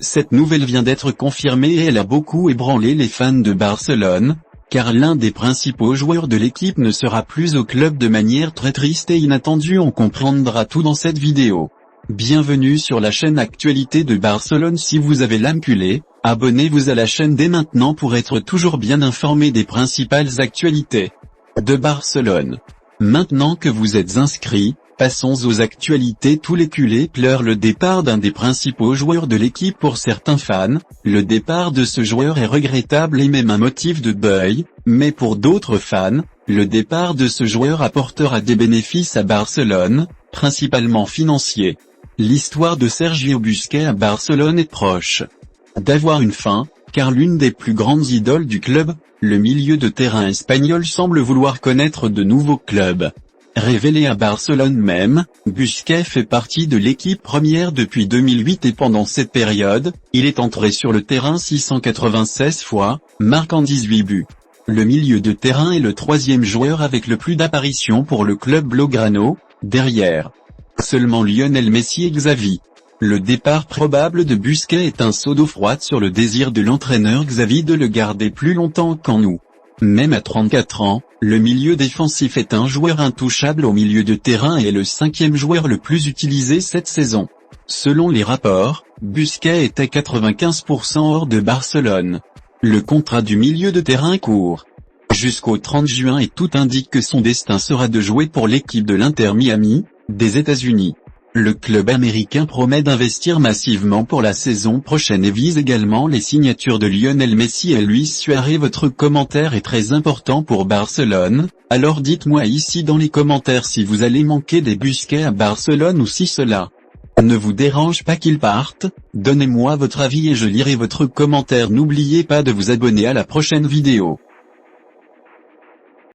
Cette nouvelle vient d'être confirmée et elle a beaucoup ébranlé les fans de Barcelone, car l'un des principaux joueurs de l'équipe ne sera plus au club de manière très triste et inattendue. On comprendra tout dans cette vidéo. Bienvenue sur la chaîne Actualité de Barcelone. Si vous avez l'âme culée, abonnez-vous à la chaîne dès maintenant pour être toujours bien informé des principales actualités de Barcelone. Maintenant que vous êtes inscrits, passons aux actualités. Tous les culés pleurent le départ d'un des principaux joueurs de l'équipe. Pour certains fans, le départ de ce joueur est regrettable et même un motif de deuil, mais pour d'autres fans, le départ de ce joueur apportera des bénéfices à Barcelone, principalement financiers. L'histoire de Sergio Busquets à Barcelone est proche d'avoir une fin, car l'une des plus grandes idoles du club, le milieu de terrain espagnol, semble vouloir connaître de nouveaux clubs. Révélé à Barcelone même, Busquets fait partie de l'équipe première depuis 2008 et pendant cette période, il est entré sur le terrain 696 fois, marquant 18 buts. Le milieu de terrain est le troisième joueur avec le plus d'apparitions pour le club blaugrano, derrière seulement Lionel Messi et Xavi. Le départ probable de Busquets est un seau d'eau froide sur le désir de l'entraîneur Xavi de le garder plus longtemps qu'en août. Même à 34 ans, le milieu défensif est un joueur intouchable au milieu de terrain et est le cinquième joueur le plus utilisé cette saison. Selon les rapports, Busquets est à 95% hors de Barcelone. Le contrat du milieu de terrain court jusqu'au 30 juin et tout indique que son destin sera de jouer pour l'équipe de l'Inter Miami, des États-Unis. Le club américain promet d'investir massivement pour la saison prochaine et vise également les signatures de Lionel Messi et Luis Suarez. Votre commentaire est très important pour Barcelone, alors dites-moi ici dans les commentaires si vous allez manquer des Busquets à Barcelone ou si cela ne vous dérange pas qu'ils partent. Donnez-moi votre avis et je lirai votre commentaire. N'oubliez pas de vous abonner à la prochaine vidéo.